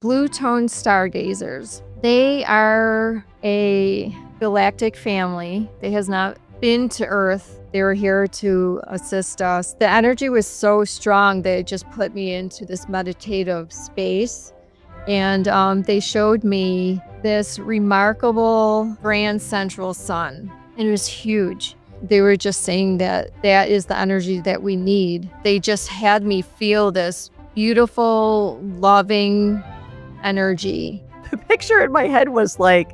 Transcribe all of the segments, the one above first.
BlueTone Stargazers. They are a galactic family. They has not been to Earth. They were here to assist us. The energy was so strong that it just put me into this meditative space. And they showed me this remarkable grand central sun. And it was huge. They were just saying that that is the energy that we need. They just had me feel this beautiful, loving energy. The picture in my head was like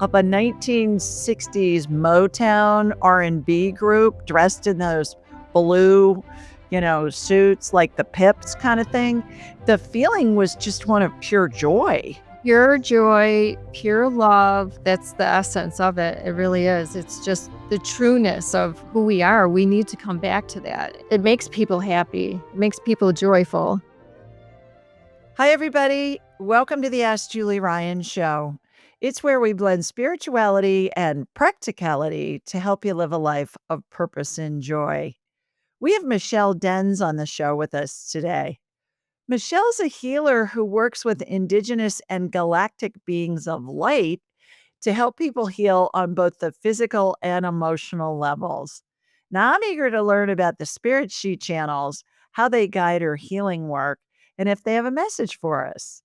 of a 1960s Motown R&B group dressed in those blue, suits, like the Pips kind of thing. The feeling was just one of pure joy. Pure joy, pure love. That's the essence of it. It really is. It's just the trueness of who we are. We need to come back to that. It makes people happy. It makes people joyful. Hi, everybody. Welcome to the Ask Julie Ryan Show. It's where we blend spirituality and practicality to help you live a life of purpose and joy. We have Michelle Denz on the show with us today. Michelle's a healer who works with Indigenous and galactic beings of light to help people heal on both the physical and emotional levels. Now, I'm eager to learn about the spirit she channels, how they guide her healing work, and if they have a message for us.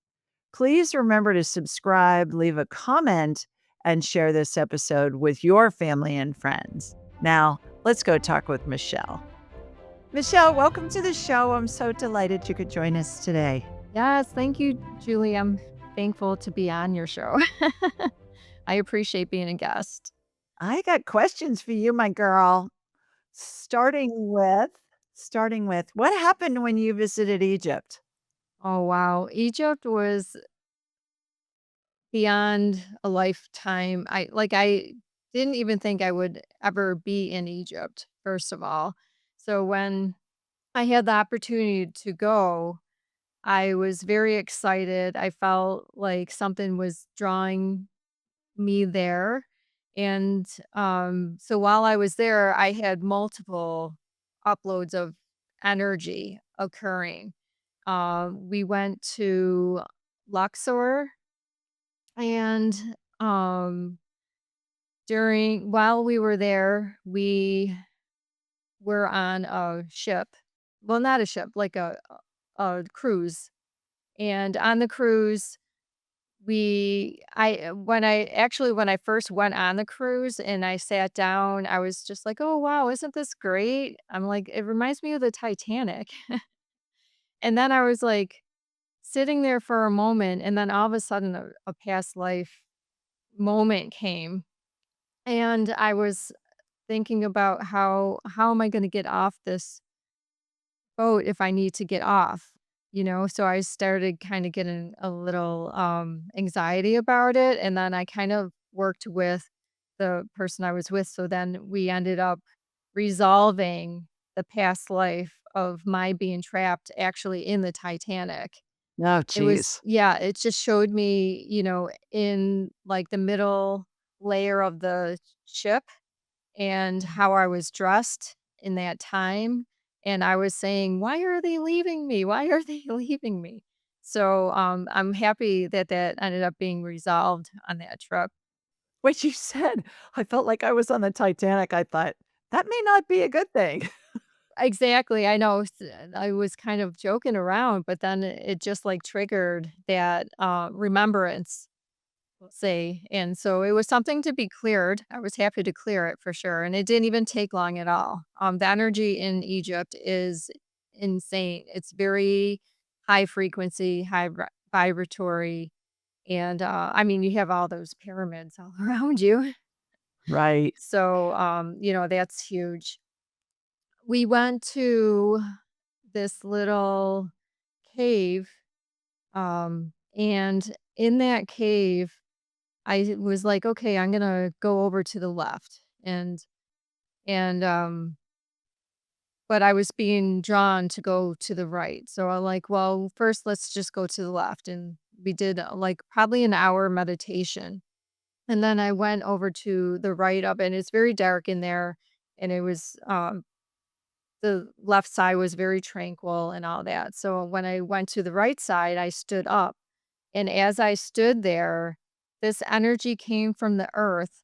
Please remember to subscribe, leave a comment, and share this episode with your family and friends. Now, let's go talk with Michelle. Michelle, welcome to the show. I'm so delighted you could join us today. Yes, thank you, Julie. I'm thankful to be on your show. I appreciate being a guest. I got questions for you, my girl. Starting with what happened when you visited Egypt? Oh, wow. Egypt was beyond a lifetime. I didn't even think I would ever be in Egypt, first of all. So when I had the opportunity to go, I was very excited. I felt like something was drawing me there. And so while I was there, I had multiple uploads of energy occurring. We went to Luxor, and um, while we were there, we were on a ship. Well, not a ship, like a cruise. And on the cruise, when I first went on the cruise and I sat down, I was just like, "Oh, wow, isn't this great?" I'm like, "It reminds me of the Titanic." And then I was like sitting there for a moment, and then all of a sudden a past life moment came, and I was thinking about how am I gonna get off this boat if I need to get off, So I started kinda getting a little, anxiety about it, and then I kind of worked with the person I was with, so then we ended up resolving the past life of my being trapped actually in the Titanic. Oh, It was geez. yeah, it just showed me, in, like, the middle layer of the ship and how I was dressed in that time, and I was saying, "Why are they leaving me? Why are they leaving me?" So, I'm happy that that ended up being resolved on that trip. When you said, "I felt like I was on the Titanic," I thought, "That may not be a good thing." Exactly, I know, I was kind of joking around, but then it just, like, triggered that, remembrance, we'll say, and so it was something to be cleared. I was happy to clear it for sure, and it didn't even take long at all. The energy in Egypt is insane. It's very high frequency, vibratory, and, I mean, you have all those pyramids all around you. Right. So, that's huge. We went to this little cave, and in that cave, I was like, "Okay, I'm gonna go over to the left," and but I was being drawn to go to the right, so I'm like, "Well, first, let's just go to the left," and we did, like, probably an hour meditation, and then I went over to the right of it, and it's very dark in there, and it was, the left side was very tranquil and all that, so when I went to the right side, I stood up, And as I stood there, this energy came from the earth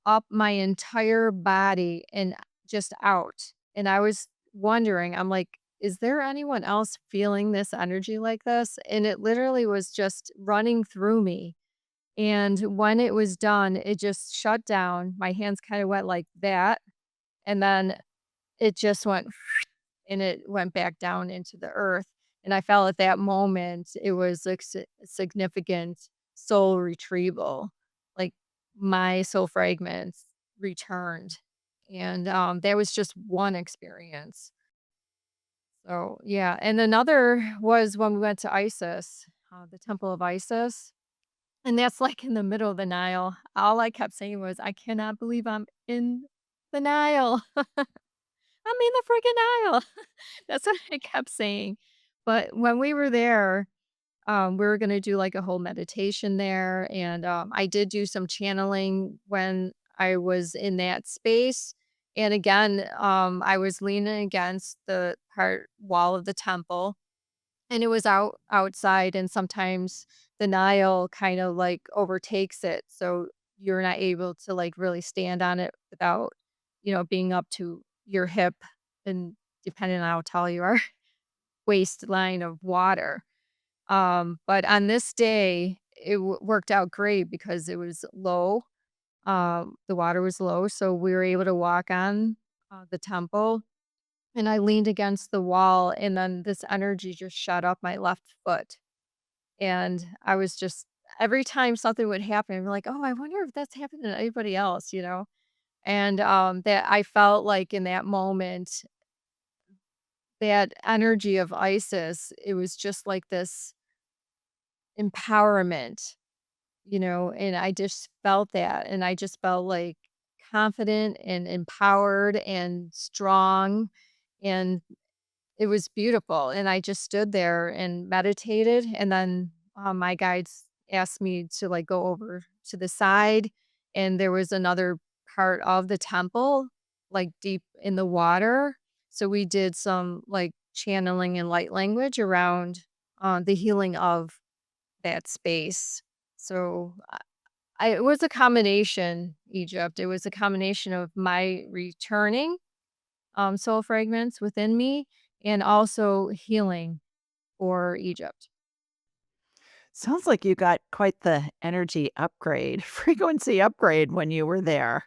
up my entire body and just out. And I was wondering, I'm like, is there anyone else feeling this energy like this? And it literally was just running through me. And when it was done, it just shut down. My hands kind of went like that. And then it just went and it went back down into the earth. And I felt at that moment it was like significant soul retrieval. Like my soul fragments returned. And that was just one experience. So yeah. And another was when we went to Isis, the temple of Isis. And that's like in the middle of the Nile. All I kept saying was, I cannot believe I'm in the Nile. I'm in the freaking Nile. That's what I kept saying. But when we were there, we were gonna do, like, a whole meditation there, and, I did do some channeling when I was in that space, and again, I was leaning against the part wall of the temple, and it was outside, and sometimes the Nile kinda, like, overtakes it, so you're not able to, like, really stand on it without, being up to your hip and depending on how tall you are, waistline of water. But on this day, it worked out great because it was low. The water was low, so we were able to walk on the temple. And I leaned against the wall, and then this energy just shot up my left foot. And I was just every time something would happen, I'm like, oh, I wonder if that's happened to anybody else. And that I felt like in that moment, that energy of Isis, it was just like this empowerment, and I just felt that, and I just felt, like, confident and empowered and strong, and it was beautiful, and I just stood there and meditated, and then, my guides asked me to, like, go over to the side, and there was another part of the temple, like, deep in the water, so we did some, like, channeling and light language around, the healing of that space. So, it was a combination, Egypt. It was a combination of my returning, soul fragments within me and also healing for Egypt. Sounds like you got quite the energy upgrade, frequency upgrade when you were there.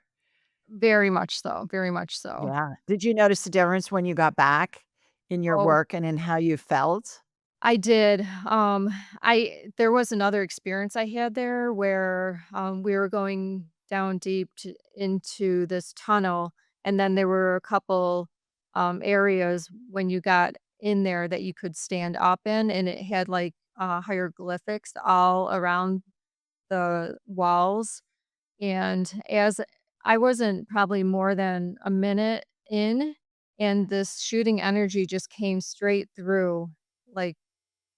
Very much so, very much so. Yeah. Did you notice a difference when you got back in your Oh, work and in how you felt? I did. I there was another experience I had there where we were going down deep into this tunnel, and then there were a couple areas when you got in there that you could stand up in, and it had like hieroglyphics all around the walls. And as I wasn't probably more than a minute in, and this shooting energy just came straight through, like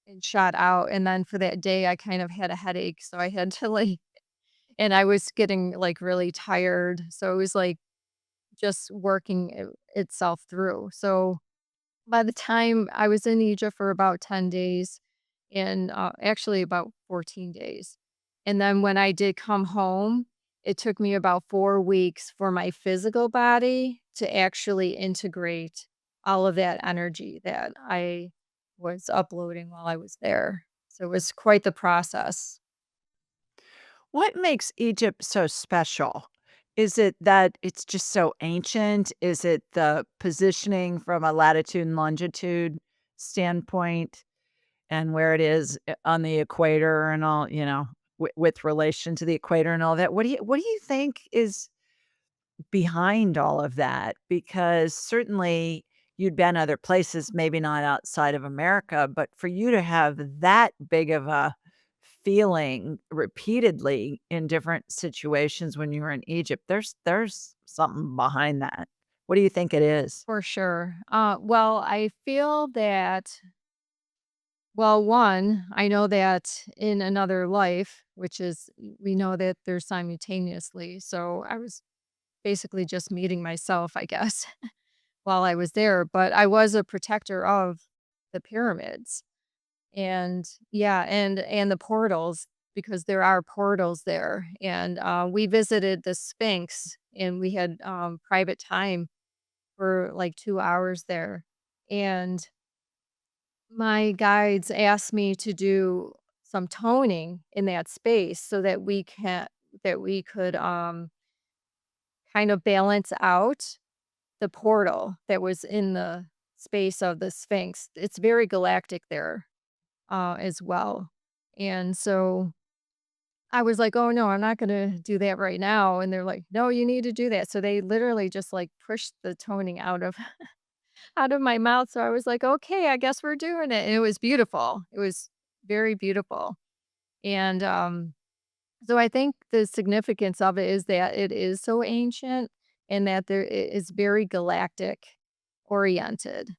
and shot out, and then for that day, I kind of had a headache, so I had to, like and I was getting, like, really tired, so it was, like, just working itself through, so by the time I was in Egypt for about 10 days and, actually about 14 days, and then when I did come home, it took me about 4 weeks for my physical body to actually integrate all of that energy that I was uploading while I was there. So it was quite the process. What makes Egypt so special? Is it that it's just so ancient? Is it the positioning from a latitude and longitude standpoint and where it is on the equator and all, with relation to the equator and all that? What do you think is behind all of that? Because certainly you'd been other places, maybe not outside of America, but for you to have that big of a feeling repeatedly in different situations when you were in Egypt, there's something behind that. What do you think it is? For sure. Well, I feel that well, one, I know that in another life, which is we know that they're simultaneously, so I was basically just meeting myself, I guess, while I was there, but I was a protector of the pyramids. And yeah, and the portals, because there are portals there. And we visited the Sphinx, and we had private time for like 2 hours there. And my guides asked me to do some toning in that space so that we could kind of balance out the portal that was in the space of the Sphinx. It's very galactic there, as well. And so I was like, "Oh, no, I'm not gonna do that right now." And they're like, "No, you need to do that." So they literally just, like, pushed the toning out of out of my mouth. So I was like, "Okay, I guess we're doing it." And it was beautiful. It was very beautiful. And, so I think the significance of it is that it is so ancient, and that it is very galactic oriented.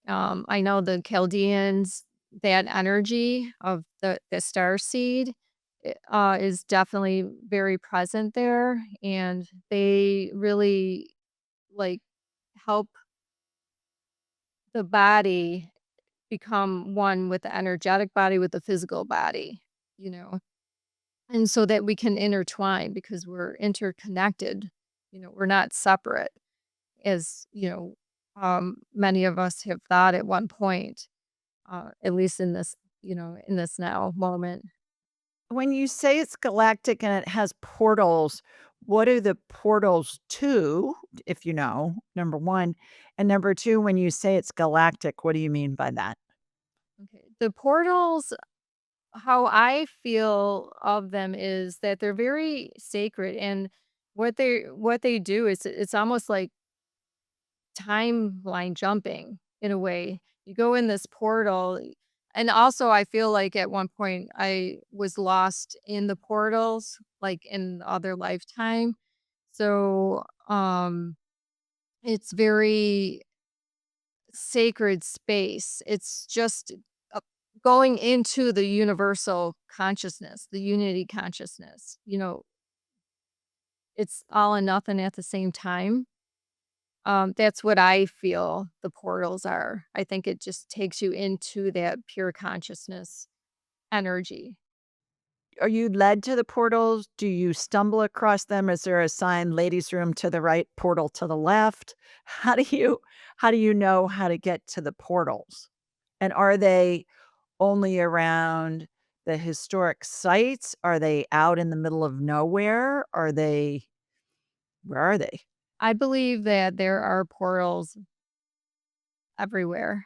I know the Chaldeans, that energy of the star seed, is definitely very present there, and they really, like, help the body become one with the energetic body with the physical body, you know? And so that we can intertwine because we're interconnected, we're not separate as, many of us have thought at one point, at least in this, in this now moment. When you say it's galactic and it has portals, what are the portals to, if you know, number 1? And number 2, when you say it's galactic, what do you mean by that? Okay. The portals, how I feel of them is that they're very sacred, and what they do is it's almost like timeline jumping in a way. You go in this portal, and also I feel like at one point I was lost in the portals, like in other lifetime. So, it's very sacred space. It's just uh, going into the universal consciousness, the unity consciousness. It's all and nothing at the same time. That's what I feel the portals are. I think it just takes you into that pure consciousness energy. Are you led to the portals? Do you stumble across them? Is there a sign, ladies' room to the right, portal to the left? How do you know how to get to the portals? And are they only around the historic sites? Are they out in the middle of nowhere? Where are they? I believe that there are portals everywhere.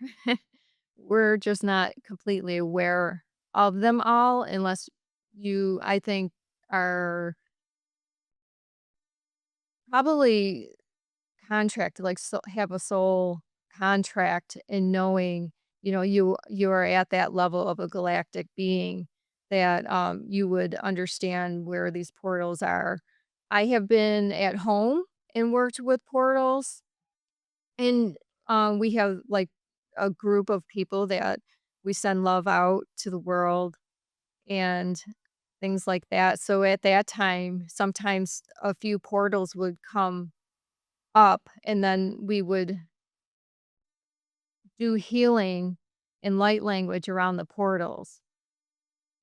We're just not completely aware of them all unless you, I think, are probably contract, like, so have a soul contract in knowing, you are at that level of a galactic being that, you would understand where these portals are. I have been at home and worked with portals, and, we have, like, a group of people that we send love out to the world and things like that. So at that time, sometimes a few portals would come up, and then we would do healing and light language around the portals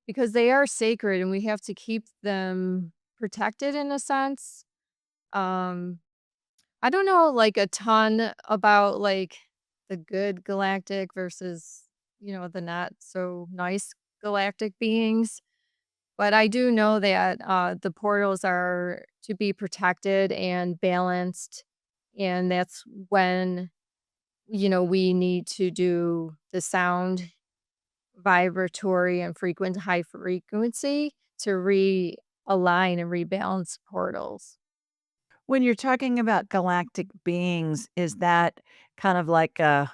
because they are sacred and we have to keep them protected in a sense. Um, I don't know like a ton about like the good galactic versus, the not so nice galactic beings, but I do know that the portals are to be protected and balanced. And that's when we need to do the sound vibratory and high frequency to realign and rebalance portals. When you're talking about galactic beings, is that kind of like a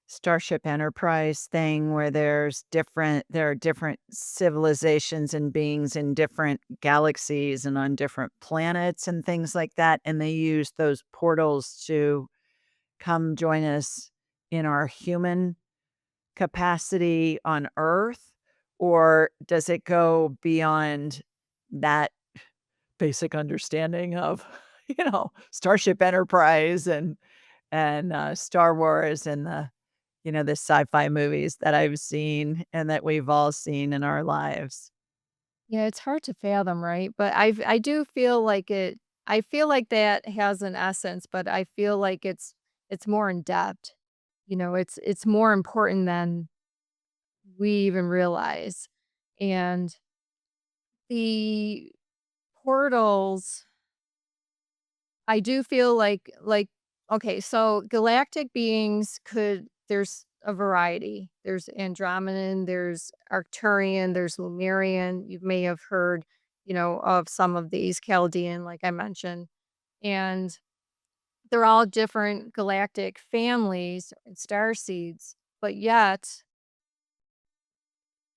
Starship Enterprise thing where there are different civilizations and beings in different galaxies and on different planets and things like that, and they use those portals to come join us in our human capacity on Earth? Or does it go beyond that basic understanding of, Starship Enterprise and Star Wars and the the sci-fi movies that I've seen and that we've all seen in our lives. Yeah, it's hard to fathom, right? But I do feel like I feel like that has an essence, but I feel like it's more in depth. It's more important than we even realize. And the portals, I do feel like okay, so galactic beings could there's a variety. There's Andromedan, there's Arcturian, there's Lemurian. You may have heard, of some of these Chaldean, like I mentioned. And they're all different galactic families and star seeds, but yet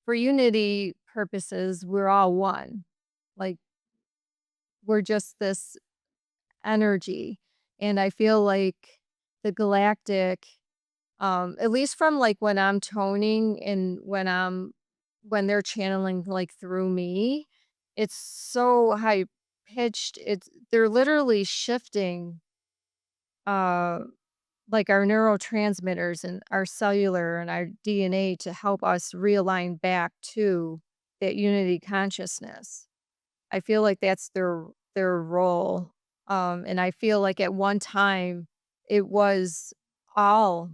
for unity purposes, we're all one. Like we're just this energy. And I feel like the galactic, at least from like when I'm toning and when they're channeling like through me, it's so high pitched. They're literally shifting uh like our neurotransmitters and our cellular and our DNA to help us realign back to that unity consciousness. I feel like that's their role, and I feel like at one time, it was all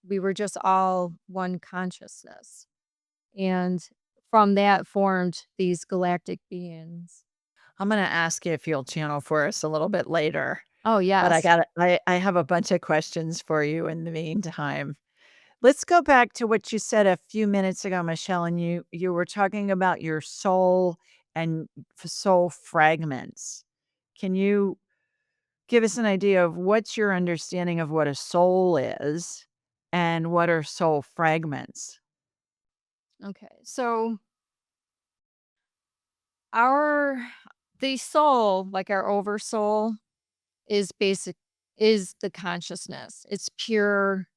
we were just all one consciousness, and from that formed these galactic beings. I'm gonna ask you if you'll channel for us a little bit later, Oh, but yes. I have a bunch of questions for you in the meantime. Let's go back to what you said a few minutes ago, Michelle, and you were talking about your soul and soul fragments. Can you give us an idea of what's your understanding of what a soul is and what are soul fragments? Okay, so our the soul, like our oversoul, is basic is the consciousness. It's pure,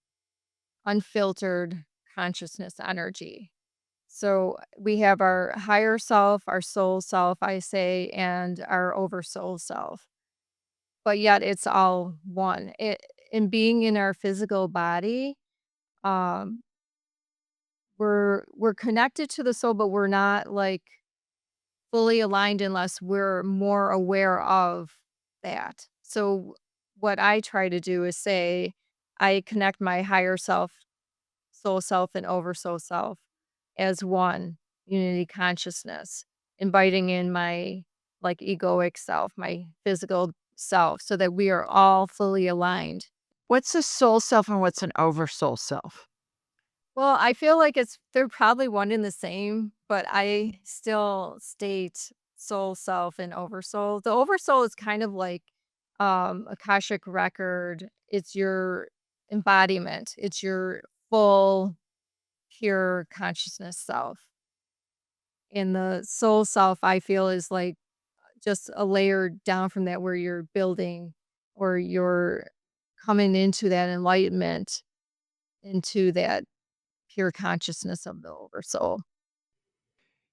unfiltered consciousness energy. So we have our higher self, our soul self, I say, and our oversoul self. But yet it's all one. In being in our physical body, um, we're connected to the soul, but we're not like fully aligned unless we're more aware of that. So what I try to do is say I connect my higher self, soul self, and oversoul self as one unity consciousness, inviting in my like egoic self, my physical self, so that we are all fully aligned. What's a soul self and what's an oversoul self? Well, I feel like they're probably one and the same, but I still state soul self and oversoul. The oversoul is kind of like Akashic record. It's your embodiment. It's your full pure consciousness self. And the soul self, I feel, is like just a layer down from that where you're building or you're coming into that enlightenment, into that pure consciousness of the oversoul.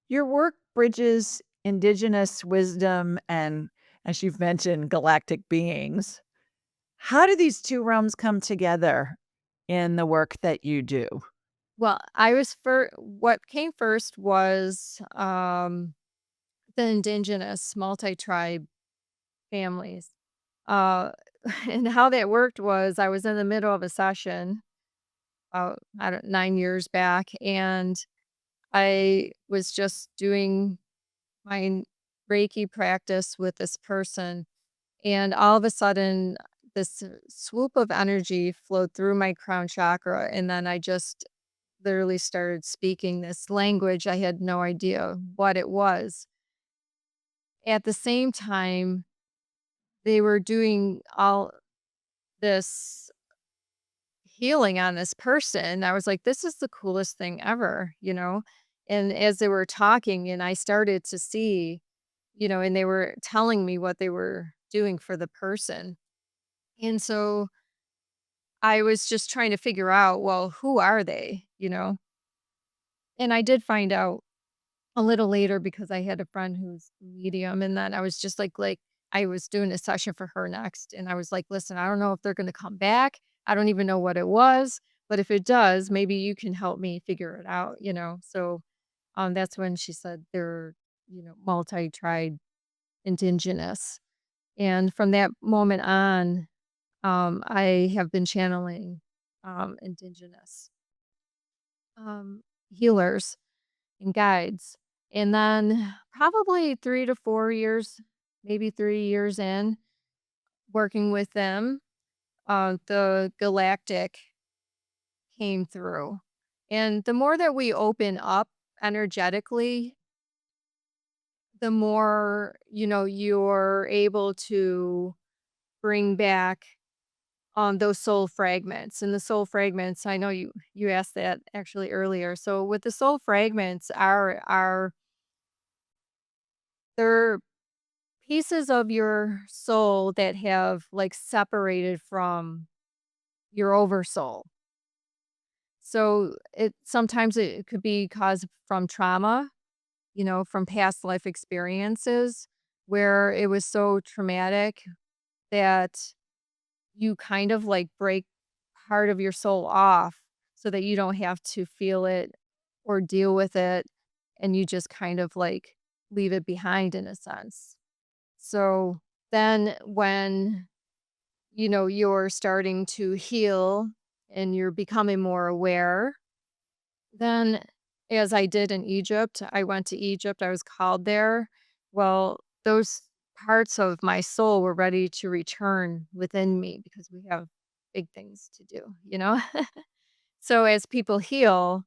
Your work bridges indigenous wisdom and, as you've mentioned, galactic beings. How do these two realms come together in the work that you do? Well, I was for what came first was the indigenous multi-tribe families. Uh and how that worked was I was in the middle of a session I don't 9 years back, and I was just doing my Reiki practice with this person, and all of a sudden, this swoop of energy flowed through my crown chakra, and then I just literally started speaking this language. I had no idea what it was. At the same time, they were doing all this healing on this person. I was like, this is the coolest thing ever, you know? And as they were talking, and I started to see, and they were telling me what they were doing for the person. And so I was just trying to figure out, well, who are they, And I did find out a little later because I had a friend who's medium, and then I was just like I was doing a session for her next, and I was like, "Listen, I don't know if they're gonna come back. I don't even know what it was, But if it does, maybe you can help me figure it out, So, that's when she said they're, multi-tried indigenous. And from that moment on, I have been channeling, indigenous, um, healers and guides. And then probably 3 to 4 years, maybe 3 years in working with them, the galactic came through. And the more that we open up energetically, the more, you're able to bring back those soul fragments. And the soul fragments, I know you asked that actually earlier. So with the soul fragments are they're pieces of your soul that have like separated from your oversoul. So it sometimes it could be caused from trauma, from past life experiences where it was so traumatic that you kind of like break part of your soul off so that you don't have to feel it or deal with it, and you just kind of like leave it behind in a sense. So then when you're starting to heal and you're becoming more aware, then, as I did in Egypt, I went to Egypt, I was called there. Well, those parts of my soul were ready to return within me because we have big things to do? So as people heal,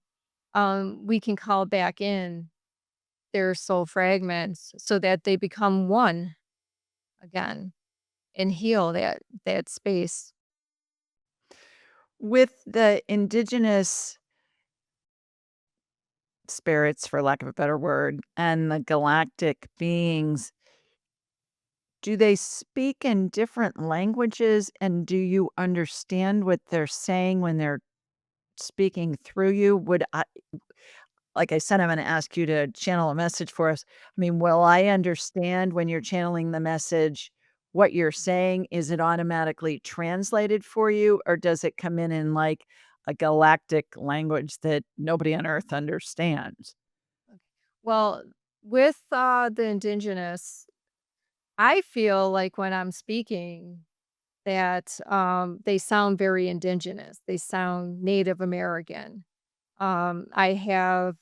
we can call back in their soul fragments so that they become one again and heal that space. With the indigenous spirits, for lack of a better word, and the galactic beings, do they speak in different languages, and do you understand what they're saying when they're speaking through you? Would I like I said, I'm gonna ask you to channel a message for us. I mean, will I understand when you're channeling the message what you're saying? Is it automatically translated for you, or does it come in like a galactic language that nobody on Earth understands? Well, with the indigenous, I feel like when I'm speaking that they sound very indigenous. They sound Native American. I have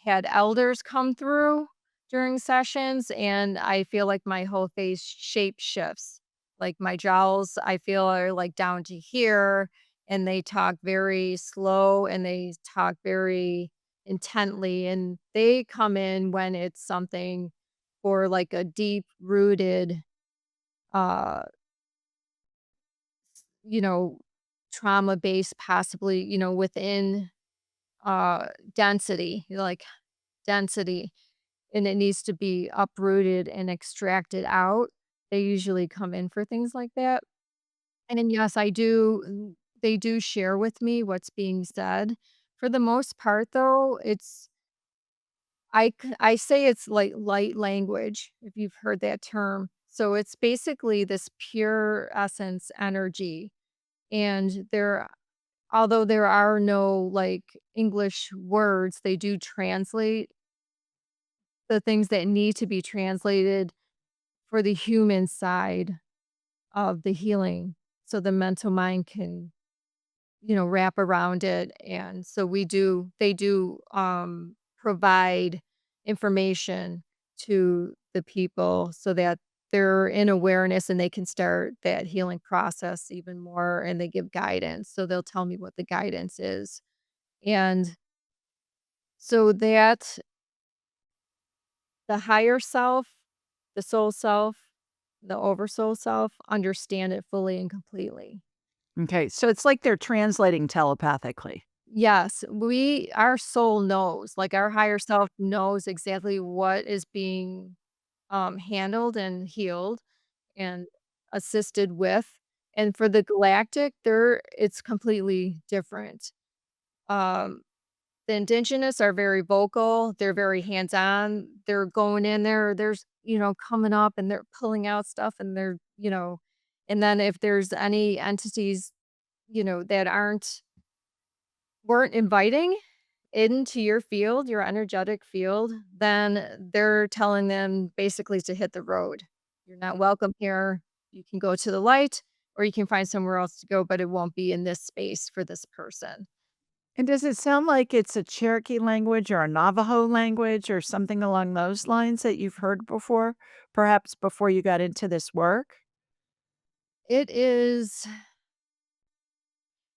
had elders come through during sessions, and I feel like my whole face shape shifts. Like my jowls, I feel are like down to here, and they talk very slow and they talk very intently. And they come in when it's something for like a deep rooted, uh, you know, trauma based, possibly, within density, like density, and it needs to be uprooted and extracted out. They usually come in for things like that. And then, yes, they do share with me what's being said. For the most part, though, I say it's like light language, if you've heard that term. So it's basically this pure essence energy. And although there are no like English words, they do translate the things that need to be translated for the human side of the healing so the mental mind can, wrap around it. And so they do provide information to the people so that they're in awareness and they can start that healing process even more, and they give guidance. So they'll tell me what the guidance is. And so that the higher self, the soul self, the oversoul self understand it fully and completely. Okay, so it's like they're translating telepathically. Yes, our soul knows, like our higher self knows exactly what is being handled and healed and assisted with. And for the galactic, it's completely different. Um The indigenous are very vocal, they're very hands-on, they're going in there, there's, coming up and they're pulling out stuff and and then if there's any entities, that aren't weren't inviting into your field, your energetic field, then they're telling them basically to hit the road. You're not welcome here. You can go to the light or you can find somewhere else to go, but it won't be in this space for this person. And does it sound like it's a Cherokee language or a Navajo language or something along those lines that you've heard before, perhaps before you got into this work? It is,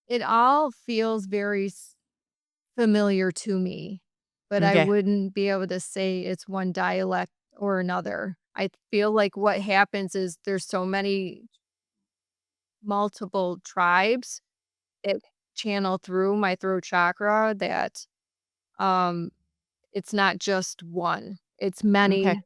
it all feels very familiar to me, but I Okay. wouldn't be able to say it's one dialect or another. I feel like what happens is there's so many multiple tribes that channel through my throat chakra that um it's not just one. It's Okay. many,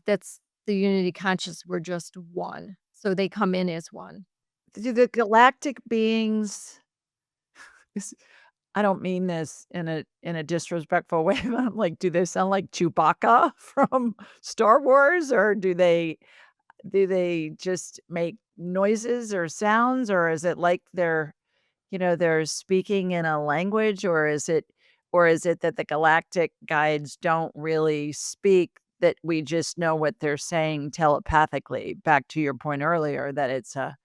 that's the unity conscious. We're just one. So they come in as one. Do the galactic beings this I don't mean this in a disrespectful way, but I'm like, do they sound like Chewbacca from Star Wars, or do they just make noises or sounds, or is it like they're speaking in a language, or is it that the galactic guides don't really speak, that we just know what they're saying telepathically? Back to your point earlier that it's a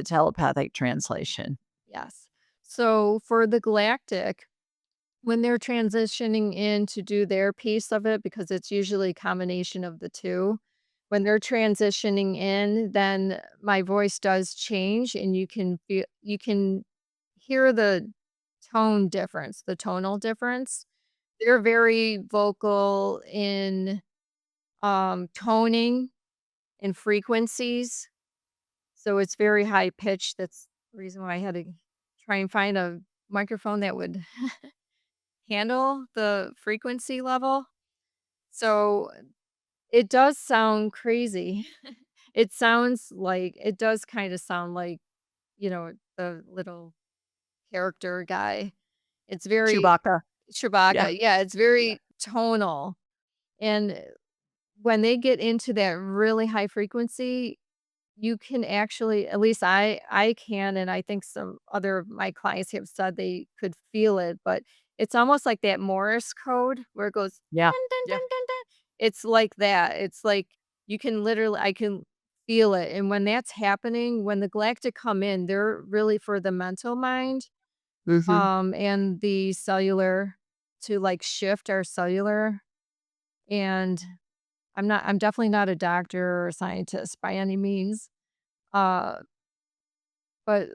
telepathic translation. Yes. So for the galactic, when they're transitioning in to do their piece of it, because it's usually a combination of the 2, when they're transitioning in, then my voice does change and you can hear the tone difference, the tonal difference. They're very vocal in, toning and frequencies, so it's very high pitched. That's the reason why I had to try and find a microphone that would handle the frequency level. So, it does sound crazy. It does kinda sound like, the little character guy. It's very Chewbacca. Yeah. Chewbacca, yeah, it's Yeah. very tonal, and when they get into that really high frequency, you can actually, at least I can, and I think some other of my clients have said they could feel it, but it's almost like that Morse code where it goes, Yeah. "Dun, dun, Yeah. dun, dun, dun." It's like that. It's like you can literally I can feel it, and when that's happening, when the galactic come in, they're really for the mental mind, Mhm. and the cellular to, like, shift our cellular, and I'm definitely not a doctor or a scientist by any means, uh, but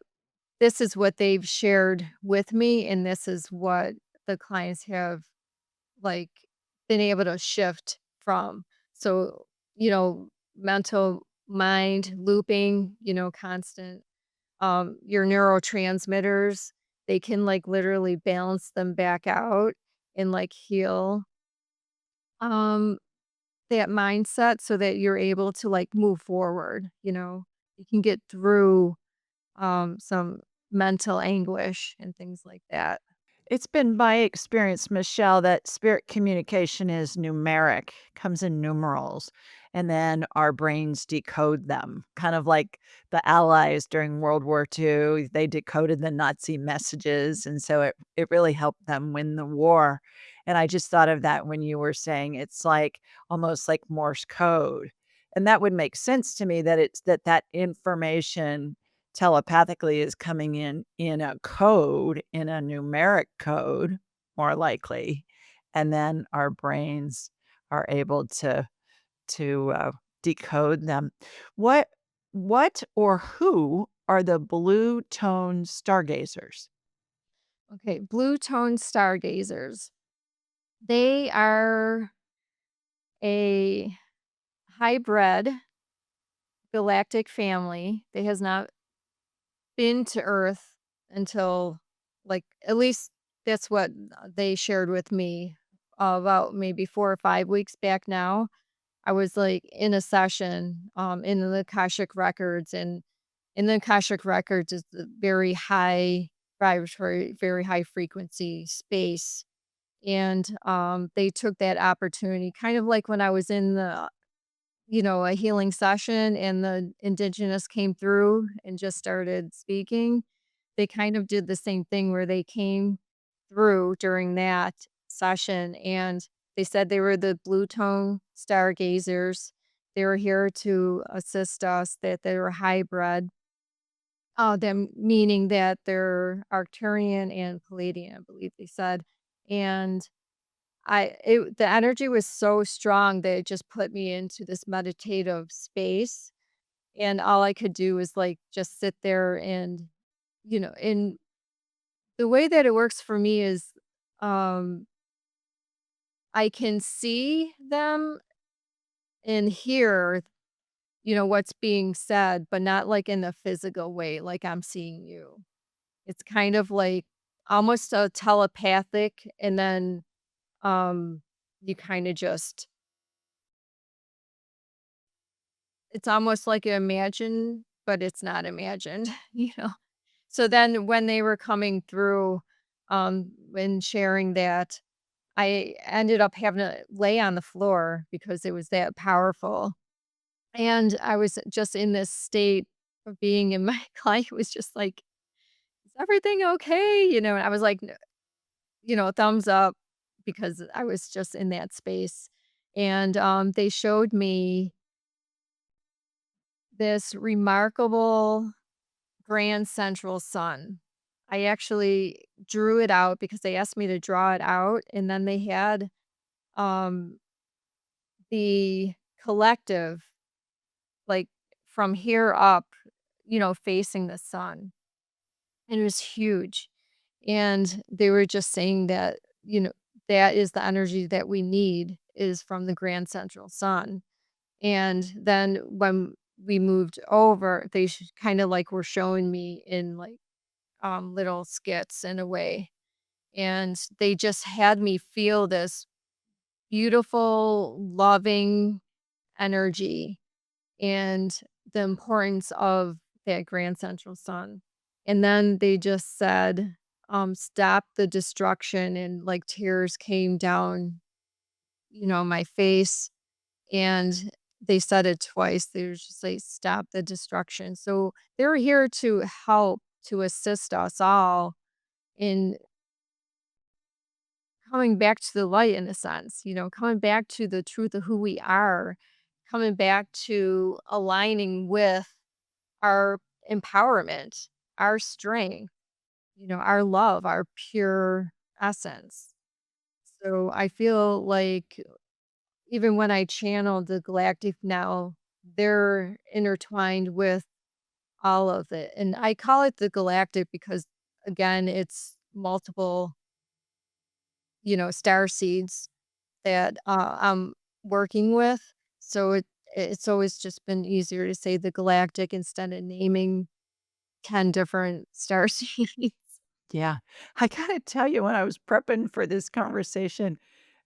this is what they've shared with me, and this is what the clients have, like, been able to shift from. So, mental mind looping, constant, your neurotransmitters, they can, like, literally balance them back out and, like, heal, um, that mindset so that you're able to, like, move forward, you know? You can get through, some mental anguish and things like that. It's been my experience, Michelle, that spirit communication is numeric, comes in numerals, and then our brains decode them, kind of like the Allies during World War II. They decoded the Nazi messages, and so it really helped them win the war. And I just thought of that when you were saying it's like almost like Morse code. And that would make sense to me that that information telepathically is coming in a code, in a numeric code, more likely, and then our brains are able to decode them. What what or who are the blue tone stargazers? Okay, BlueTone Stargazers. They are a hybrid galactic family that has not been to Earth until, like, at least that's what they shared with me about maybe 4 or 5 weeks back now. I was, like, in a session, in the Akashic records, and in the Akashic records is the very high vibratory, very high frequency space, and, they took that opportunity, kind of like when I was in a healing session and the Indigenous came through and just started speaking. they kind of did the same thing where they came through during that session, and they said they were the BlueTone Stargazers. They were here to assist us, that they were hybrid. Them meaning that they're Arcturian and Palladian, I believe they said. And the energy was so strong that it just put me into this meditative space, and all I could do was, like, just sit there and, and the way that it works for me is, um, I can see them and hear, what's being said, but not, like, in a physical way, like I'm seeing you. It's kind of like almost a telepathic, and then, you kinda just it's almost like you imagine, but it's not imagined, you know? So then when they were coming through, and sharing that, I ended up having to lay on the floor because it was that powerful, and I was just in this state of being and my client was just like, "Is everything okay?" And I was like, thumbs up because I was just in that space. And they showed me this remarkable grand central sun. I actually drew it out because they asked me to draw it out. And then they had um, the collective, like from here up, facing the sun. And it was huge. And they were just saying that, that is the energy that we need is from the grand central sun. And then when we moved over, they kind of like were showing me in like little skits in a way. And they just had me feel this beautiful, loving energy and the importance of that grand central sun. And then they just said, stop the destruction, and like tears came down, my face. And they said it twice. They were just like, stop the destruction. So they're here to help, to assist us all in coming back to the light in a sense, coming back to the truth of who we are, coming back to aligning with our empowerment, our strength, our love, our pure essence. So I feel like even when I channel the galactic now, they're intertwined with all of it. And I call it the galactic because, again, it's multiple, star seeds that I'm working with. So it's always just been easier to say the galactic instead of naming 10 different star seeds. Yeah. I gotta tell you, when I was prepping for this conversation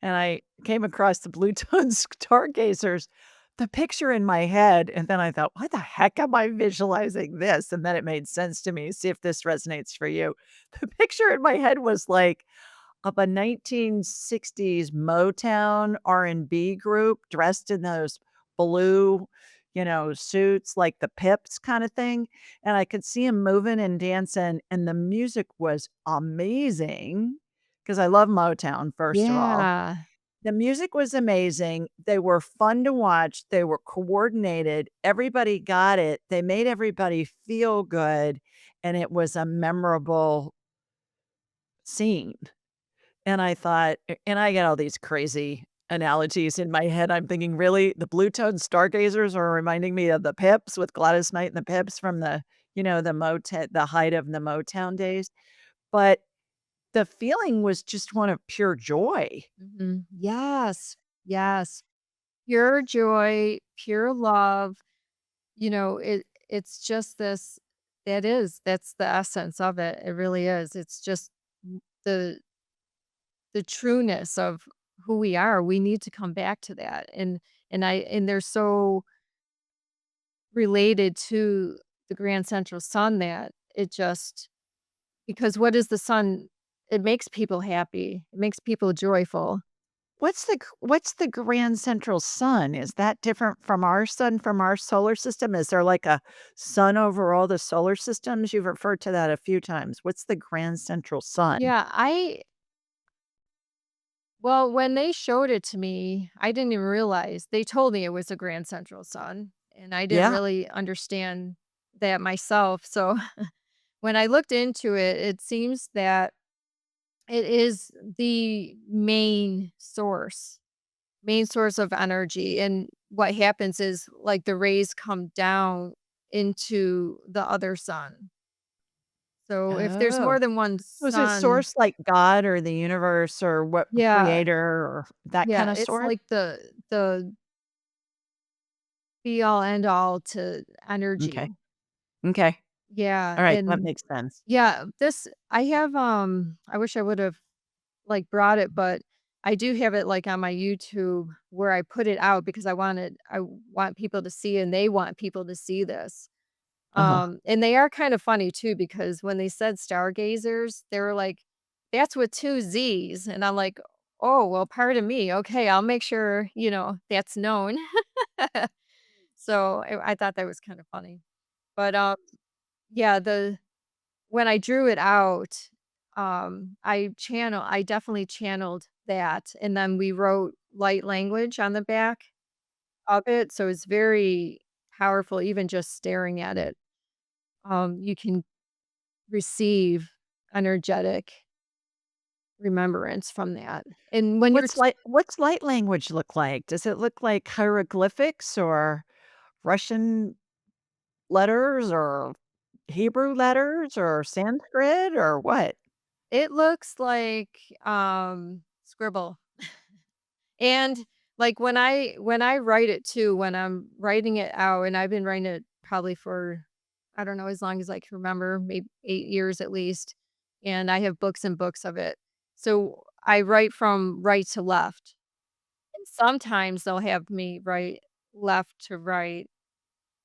and I came across the BlueTone Stargazers, the picture in my head, and then I thought, "Why the heck am I visualizing this?" And then it made sense to me. See if this resonates for you. The picture in my head was like of a 1960s Motown R&B group dressed in those blue, suits, like the Pips kinda thing, and I could see 'em moving and dancing, and the music was amazing because I love Motown, first of all. Yeah. The music was amazing, they were fun to watch, they were coordinated, everybody got it, they made everybody feel good, and it was a memorable scene. And I thought and I get all these crazy analogies in my head. I'm thinking, "Really? The Bluetone Stargazers are reminding me of the Pips with Gladys Knight and the Pips from the height of the Motown days." But the feeling was just one of pure joy. Mhm. Yes. Yes. Pure joy, pure love. It's just this that's the essence of it. It really is. It's just the the trueness of who we are. We need to come back to that. And they're so related to the grand central sun that it just because what is the sun? It makes people happy. It makes people joyful. what's the grand central sun? Is that different from our sun, from our solar system? Is there like a sun over all the solar systems? You've referred to that a few times. What's the grand central sun? Yeah, well, when they showed it to me, I didn't even realize. They told me it was a Grand Central Sun, and I didn't Yeah. really understand that myself. So when I looked into it, it seems that it is the main source of energy. And what happens is like the rays come down into the other sun. So if there's Oh. more than one Was it sun, source like God or the universe or what yeah, creator or that yeah, kinda it's source? like the be all end all to Okay. energy. Okay. Yeah, Alright, that and makes sense. yeah, this I have, I wish I would've, like, brought it, but I do have it, like, on my YouTube where I put it out because I want people to see and they want people to see this. Uh-huh. And they are kind of funny too because when they said stargazers, they were like, "That's with 2 Z's," and I'm like, "Oh, well, pardon me. Okay, I'll make sure, that's known." So, I thought that was kinda funny. But, yeah, the when I drew it out, I definitely channeled that, and then we wrote light language on the back of it, so it's very powerful even just staring at it. You can receive energetic remembrance from that, and when you're What's light language look like? Does it look like hieroglyphics or Russian letters or Hebrew letters or Sanskrit or what? it looks like, scribble. And, like, when I write it too, when I'm writing it out, and I've been writing it probably for, I don't know, as long as I can remember, maybe 8 years at least, and I have books and books of it. So, I write from right to left, and sometimes they'll have me write left to right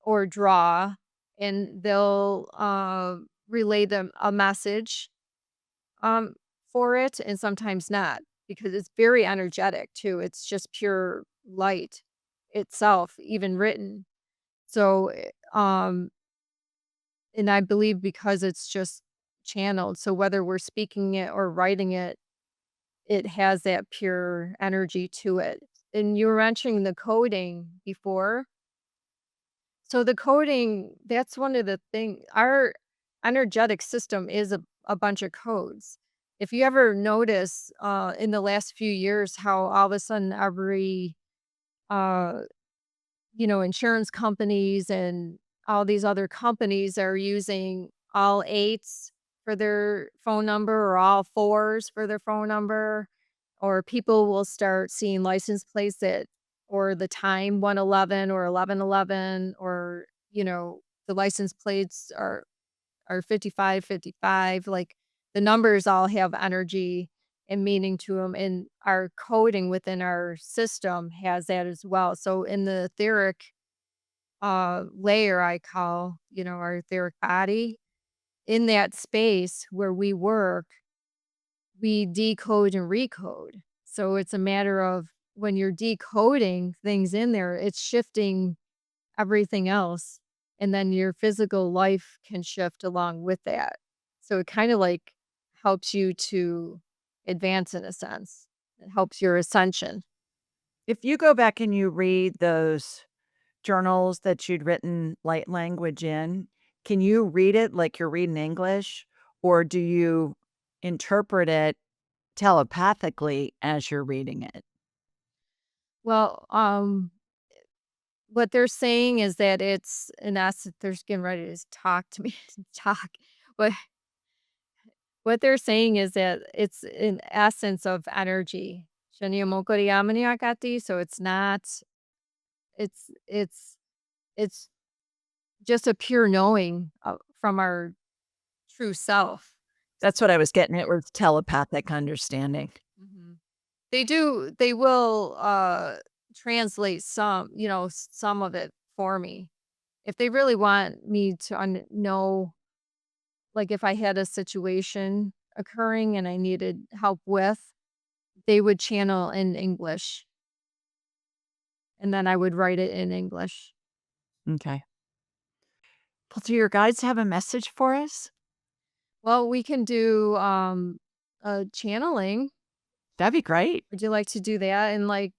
or draw, and they'll, relay them a message, um, for it, and sometimes not, because it's very energetic too. It's just pure light itself, even written. So, and I believe because it's just channeled, so whether we're speaking it or writing it, it has that pure energy to it. And you were mentioning the coding before. So the coding, that's one of the thing our energetic system is a bunch of codes. If you ever notice in the last few years how all of a sudden every uh insurance companies and all these other companies are using all eights for their phone number or all fours for their phone number, or people will start seeing license plates that or the time 111 or 1111, or the license plates are 5555. Like the numbers all have energy and meaning to them, and our coding within our system has that as well. So in the etheric layer, I call, our etheric body, in that space where we work, we decode and recode. So it's a matter of when you're decoding things in there, it's shifting everything else. And then your physical life can shift along with that. So it kind of like helps you to advance in a sense. It helps your ascension. If you go back and you read those journals that you'd written light language in, can you read it like you're reading English, or do you interpret it telepathically as you're reading it? Well, what they're saying is that it's in essence, they're getting ready to talk to me, talk. But what they're saying is that it's an essence of energy. Shaniyamokoriyamaniakati, so it's not, it's it's just a pure knowing from our true self. That's what I was getting at with telepathic understanding. Mhm. They will translate some, some of it for me. If they really want me to know, like if I had a situation occurring and I needed help with, they would channel in English, and then I would write it in English. Okay. Well, do your guides have a message for us? Well, we can do, channeling. That'd be great. Would you like to do that? And, like,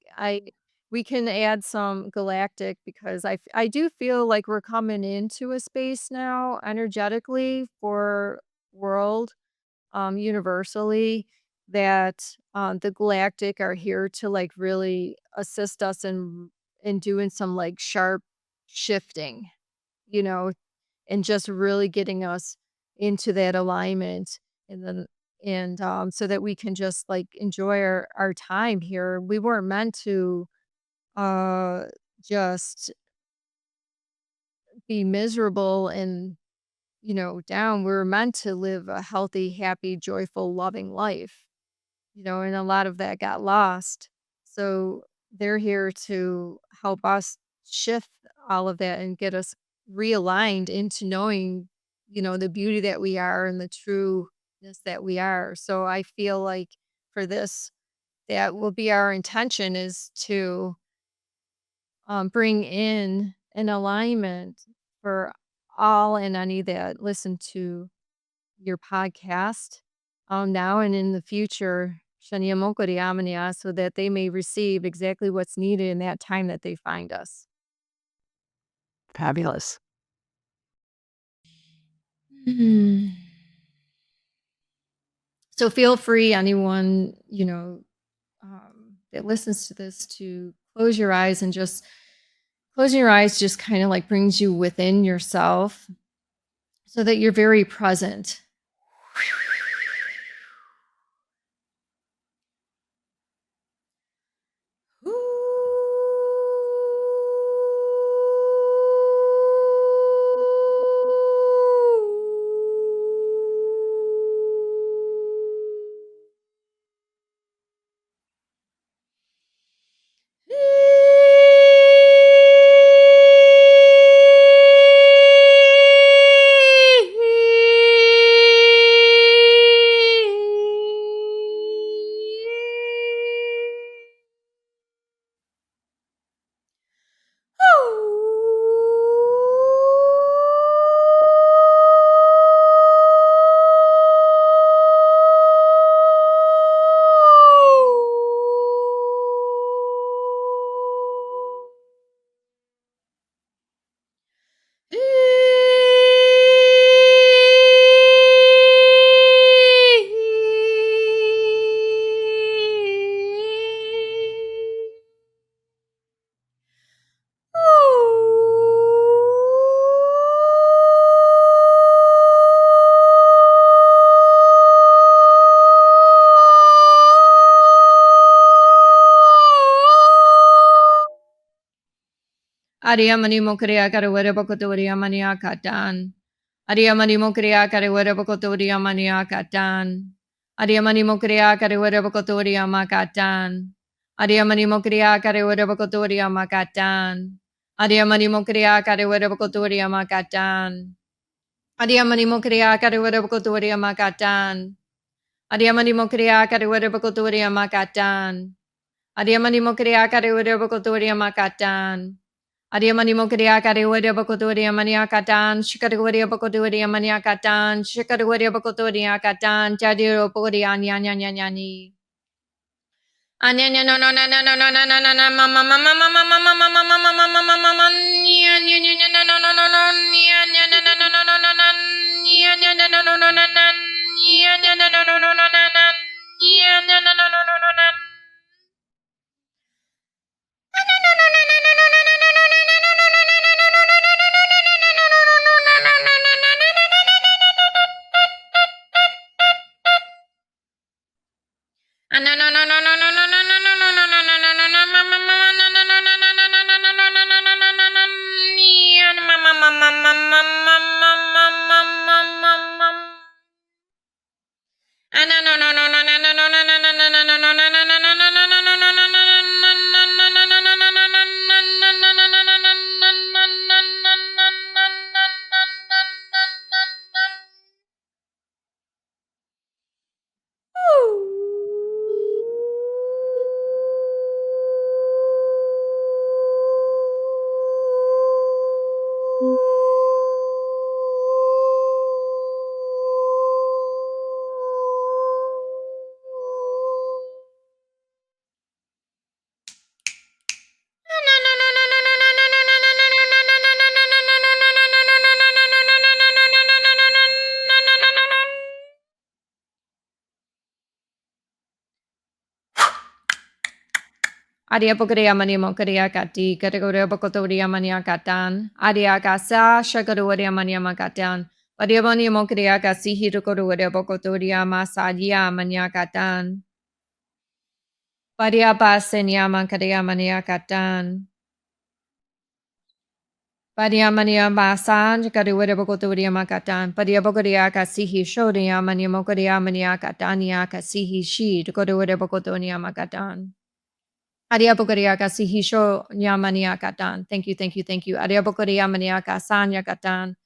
we can add some galactic because I do feel like we're coming into a space now energetically for world, universally that, the galactic are here to, like, really assist us in doing some, like, sharp shifting, you know, and just really getting us into that alignment and then so that we can just like enjoy our time here. We weren't meant to uh just be miserable and down. We were meant to live a healthy, happy, joyful, loving life. And a lot of that got lost. So they're here to help us shift all of that and get us realigned into knowing, the beauty that we are and the trueness that we are. So I feel like for this, that will be our intention is to bring in an alignment for all and any that listen to your podcast, now and in the future, Shaniamokoriamania, so that they may receive exactly what's needed in that time that they find us. Fabulous. Mhm. So feel free, anyone, that listens to this to close your eyes and just closing your eyes just kind of like brings you within yourself so that you're very present. Ariamani mokria karawara bakotoria mania katan. Ariamani mokria karawara bakotoria mania katan. Ariamani mokria karawara bakotoria makatan. Ariamani mokria karawara bakotoria makatan. Ariamani mokria karawara bakotoria makatan. Ariamani mokria karawara bakotoria makatan. Ariamani mokria karawara bakotoria makatan. Ariamani mokria karawara bakotoria makatan. Ariamani mokria karewaria bakotoria maniakatan, shikarawaria bakotoria maniakatan, shikarawaria bakotoria katan, jadiro poria nyanya nyanyani. Anyanya no no no no no no no no no no mama mama mama mama mama mama mama mama nya nya nya nya no no no no no nya nya no no no no no no no nya nya no no no no no no nya nya no no no no no no nya nya no no no no no no. Adia Bokaria Mania Mokaria Gati, Categoria Bokotoria Mania Gatan, Adia Gasa, Shagadoria Mania Magatan, Badia Mania Mokaria Gasi Hirokodoria Bokotoria Masadia Mania Gatan, Badia Basenia Mankadia Mania Gatan, Badia Mania Basan, Categoria Bokotoria Magatan, Badia Bokaria Gasihi Shodia Mania Mokaria Mania Gatania Gasihi Shi, Kodoria Bokotonia Magatan. Ariabokariaka sihisho nyamaniakatan. Thank you, thank you, thank you. Ariabokariya maniaka sanyakatan.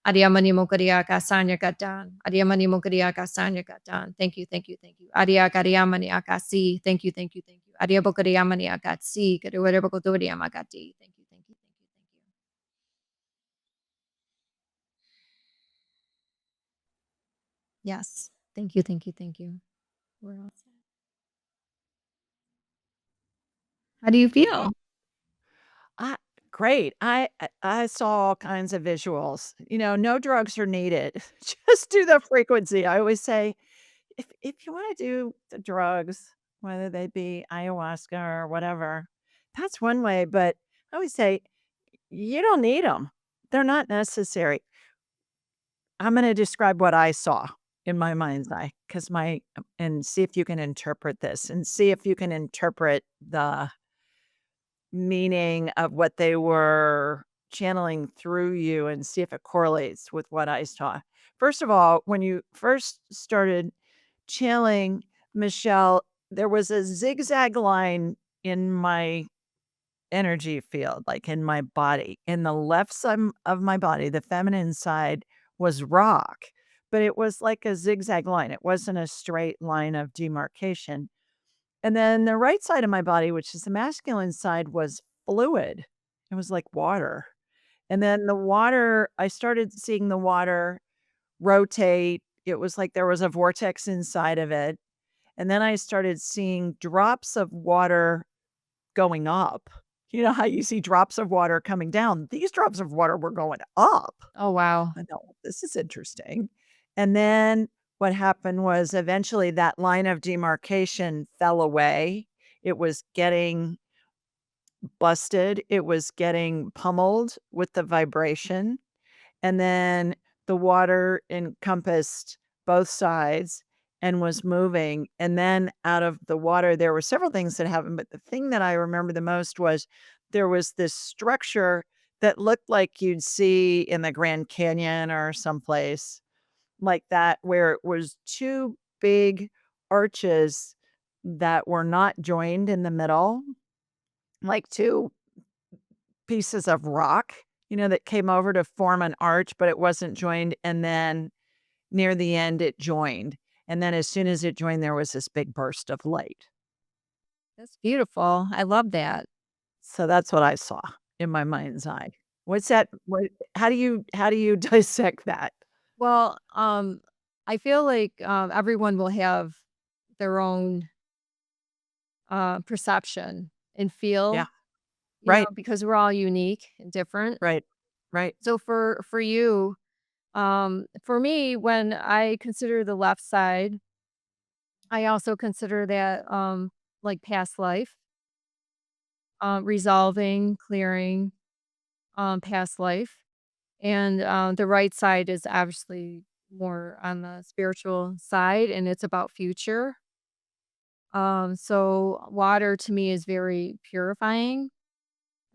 Ariamani mokariaka sanyakatan. Ariamani mokariaka sanyakatan. Thank you, thank you, thank you. Ariakariya maniaka si. Thank you, thank you, thank you. Ariabokariya maniaka si. Kariwarabokotoria makati. Thank you, thank you, thank you, thank you. Yes. Thank you, thank you, thank you. We're all set. How do you feel? I great. I saw all kinds of visuals. No drugs are needed. Just do the frequency. I always say, if you wanna do the drugs, whether they be ayahuasca or whatever, that's one way, but I always say, you don't need them. 'Em. They're not necessary. I'm gonna describe what I saw in my mind's eye, 'cause and see if you can interpret this, and see if you can interpret the meaning of what they were channeling through you and see if it correlates with what I saw. First of all, when you first started channeling Michelle, there was a zigzag line in my energy field, like in my body. In the left side of my body, the feminine side was rock, but it was like a zigzag line. It wasn't a straight line of demarcation. And then the right side of my body, which is the masculine side, was fluid. It was like water. And then I started seeing the water rotate. It was like there was a vortex inside of it. And then I started seeing drops of water going up. You know how you see drops of water coming down? These drops of water were going up. Oh, wow. I know, this is interesting. And then what happened was eventually that line of demarcation fell away. It was getting busted. It was getting pummeled with the vibration. And then the water encompassed both sides and was moving. And then out of the water, there were several things that happened. But the thing that I remember the most was there was this structure that looked like you'd see in the Grand Canyon or someplace like that, where it was two big arches that were not joined in the middle, like two pieces of rock, that came over to form an arch, but it wasn't joined, and then near the end, it joined, and then as soon as it joined, there was this big burst of light. That's beautiful. I love that. So that's what I saw in my mind's eye. What's that what how do you dissect that? Well, I feel like everyone will have their own perception and Yeah, feel, right, because we're all unique and different. right, right. So for you, for me, when I consider the left side, I also consider that like past life, resolving, clearing, past life, and the right side is obviously more on the spiritual side, and it's about future. So water to me is very purifying.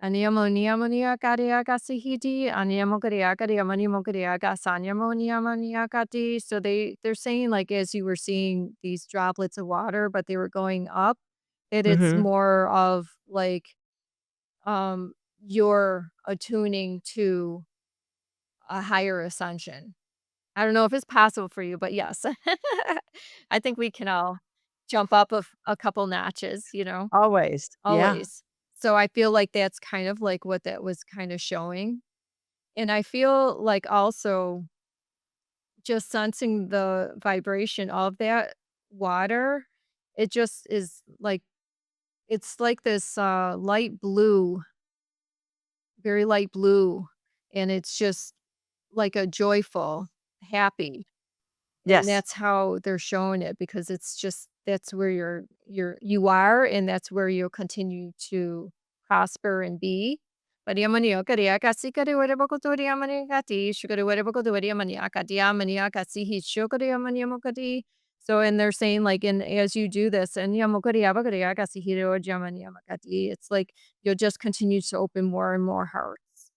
Aniamoniamoniyakariakasihiti, aniamokariakariamanimokariakasanyamoniamoniyakati. So they're saying, like, as you were seeing these droplets of water, but they were going up, that it's Mhm. more of like you're attuning to a higher ascension. I don't know if it's possible for you, but yes. I think we can all jump up a couple notches, Always, yeah. always. So I feel like that's kind of like what that was kind of showing. And I feel like also just sensing the vibration of that water, it just is like it's like this light blue, very light blue, and it's just like a joyful, happy. And Yes. that's how they're showing it because it's just that's where you are, and that's where you'll continue to prosper and be. So, and they're saying, like, and as you do this, and it's like you'll just continue to open more and more hearts.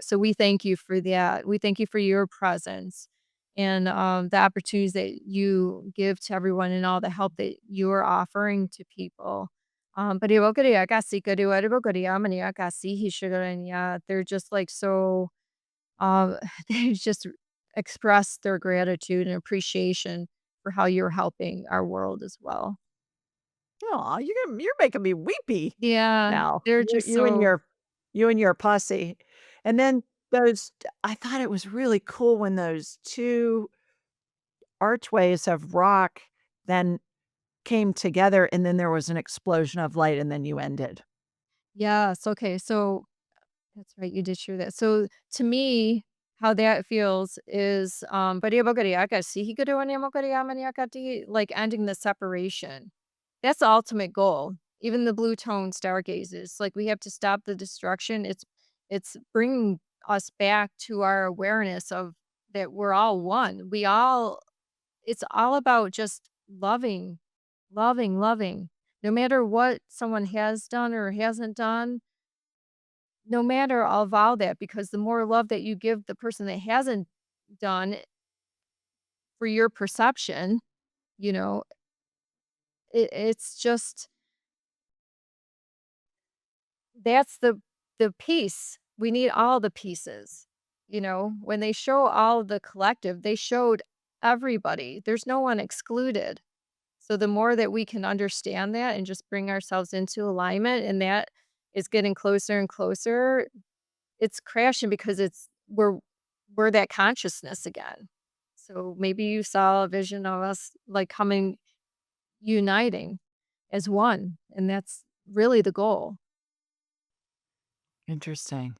So we thank you for that. We thank you for your presence and, the opportunities that you give to everyone and all the help that you are offering to people. They're just like so, um, they just express their gratitude and appreciation for how you're helping our world as well. Aw, you're making me weepy Yeah, now. they're You just you and so. your you and your posse. And then those I thought it was really cool when those 2 archways of rock then came together, and then there was an explosion of light, and then you ended. Yes, okay, so that's right, you did share that. So, to me, how that feels is, like, ending the separation. That's the ultimate goal. Even the BlueTone Stargazers, like, we have to stop the destruction. It's bringing us back to our awareness of that we're all one. It's all about just loving, loving, loving. No matter what someone has done or hasn't done, no matter I'll vow that because the more love that you give the person that hasn't done for your perception, you know, it's just that's the piece. We need all the pieces. When they show all the collective, they showed everybody. There's no one excluded. So the more that we can understand that and just bring ourselves into alignment and that is getting closer and closer, it's crashing because we're that consciousness again. So maybe you saw a vision of us like coming uniting as one, and that's really the goal. Interesting.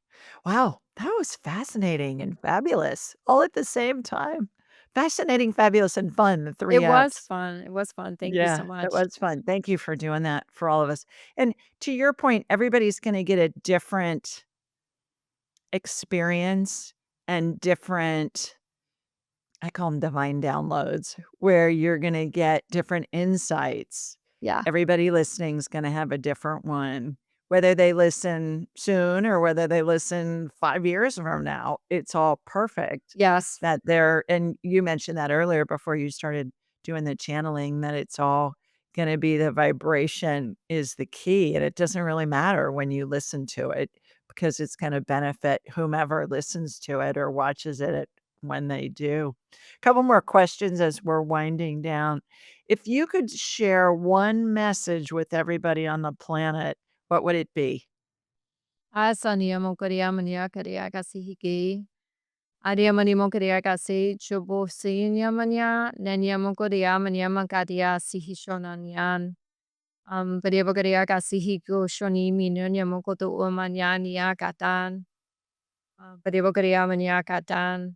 Wow, that was fascinating and fabulous all at the same time. Fascinating, fabulous, and fun, the 3 It was Fs. fun. It was fun. Thank you so Yeah, that much. was fun. Thank you for doing that for all of us. And to your point, everybody's gonna get a different experience and different I call them divine downloads, where you're gonna get different insights. Yeah. Everybody listening is gonna have a different one. Whether they listen soon or whether they listen 5 years from now, it's all perfect Yes. that they're and you mentioned that earlier before you started doing the channeling, that it's all gonna be the vibration is the key, and it doesn't really matter when you listen to it because it's gonna benefit whomever listens to it or watches it when they do. Couple more questions as we're winding down. If you could share one message with everybody on the planet, what would it be? Asa niya mo kariya manya kariya kasi higi. Adia mani mo kariya kasi chubo si niya manya. Nanya mo kariya manya mangkadia si hishonanyan. Kariya ba kariya kasi higo shoni mino niya mo koto umanya niya katan. Kariya ba kariya manya katan.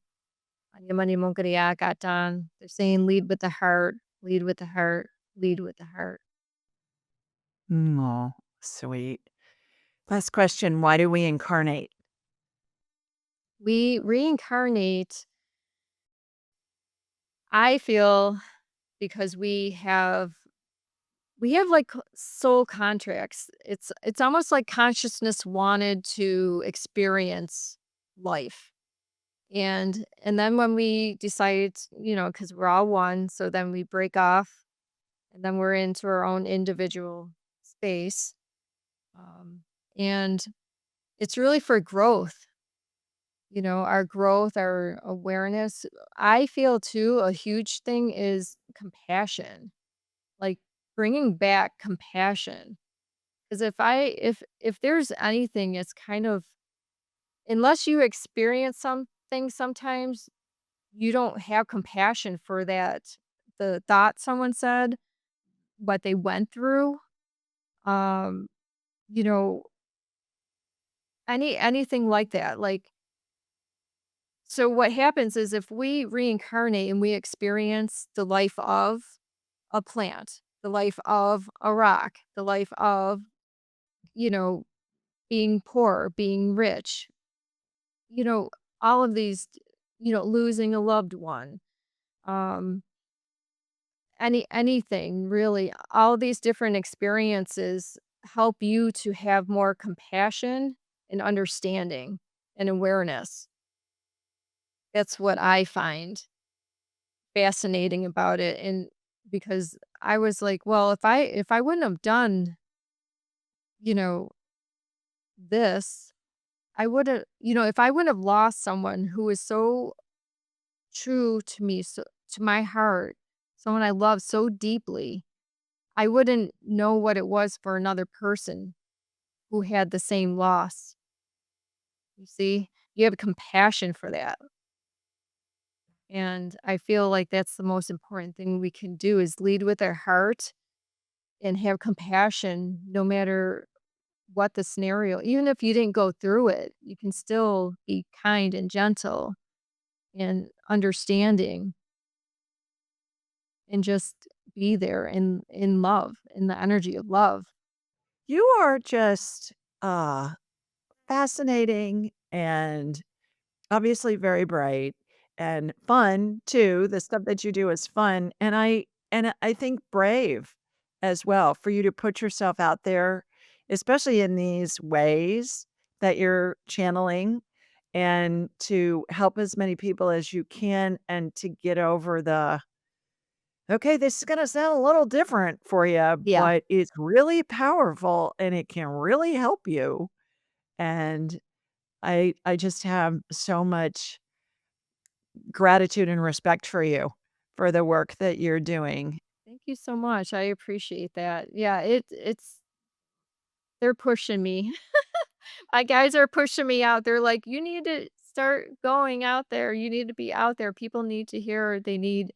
Anya mani mo kariya katan. They're saying lead with the heart, lead with the heart, lead with the heart. Aw, sweet. Last question, why do we incarnate? We reincarnate, I feel, because we have like soul contracts. It's almost like consciousness wanted to experience life. And then when we decide, cuz we're all one, so then we break off and then we're into our own individual space. Um and it's really for growth, our growth, our awareness. I feel too a huge thing is compassion. Like bringing back compassion. Because if there's anything, it's kind of unless you experience something sometimes, you don't have compassion for that the thought someone said, what they went through. Um, you know, anything like that. Like so what happens is if we reincarnate and we experience the life of a plant, the life of a rock, the life of, you know, being poor, being rich, you know, all of these, losing a loved one, um, anything really. All these different experiences help you to have more compassion and understanding and awareness. That's what I find fascinating about it, and because I was like, well, if I wouldn't have done, you know, this, I would have, if I wouldn't have lost someone who was so true to me, so to my heart, someone I love so deeply, I wouldn't know what it was for another person who had the same loss. You see? You have compassion for that. And I feel like that's the most important thing we can do is lead with our heart and have compassion no matter what the scenario. Even if you didn't go through it, you can still be kind and gentle and understanding and just be there in love, in the energy of love. You are just, fascinating and obviously very bright and fun too. The stuff that you do is fun, and I think brave as well for you to put yourself out there, especially in these ways that you're channeling, and to help as many people as you can and to get over the, "Okay, this is gonna sound a little different for you, Yeah. but it's really powerful and it can really help you." And I just have so much gratitude and respect for you, for the work that you're doing. Thank you so much. I appreciate that. Yeah, it's they're pushing me. My guys are pushing me out. They're like, "You need to start going out there. You need to be out there. People need to hear. They need,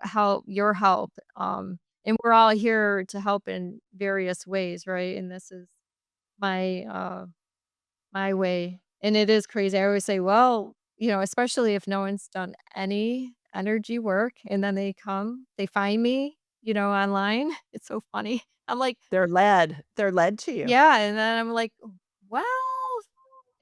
help, your help." And we're all here to help in various ways, right? And this is my my way. And it is crazy. I always say, well, especially if no one's done any energy work and then they find me, online. It's so funny. I'm like, They're led to you. yeah, and then I'm like, well,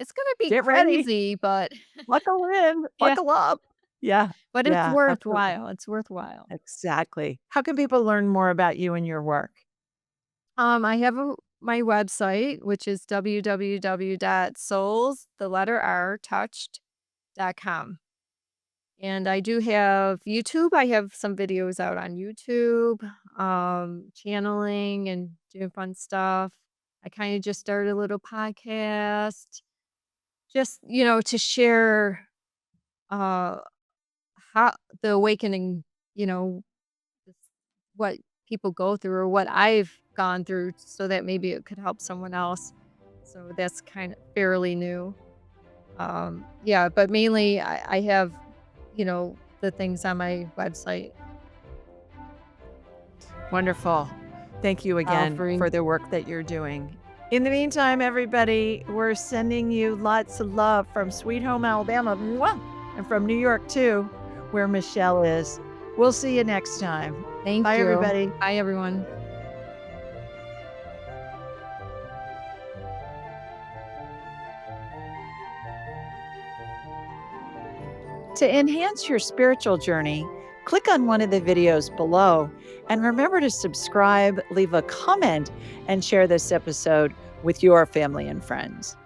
it's gonna be Get ready, crazy, but buckle in, yeah, buckle up. Yeah, but it's yeah, absolutely. worthwhile. It's worthwhile. Exactly. How can people learn more about you and your work? I have my website, which is www.souls, the letter R, touched.com. And I do have YouTube. I have some videos out on YouTube, channeling and doing fun stuff. I kind of just started a little podcast, just, to share uh how the awakening, you know, this- what people go through or what I've gone through so that maybe it could help someone else. So that's kind of fairly new. Yeah, but mainly I have, the things on my website Wonderful. Thank you again for offering. the work that you're doing. In the meantime, everybody, we're sending you lots of love from Sweet Home Alabama, mwah, and from New York too, where Michelle is. We'll see you next time. Thank Bye, you. everybody. Bye, everyone. To enhance your spiritual journey, click on one of the videos below and remember to subscribe, leave a comment, and share this episode with your family and friends.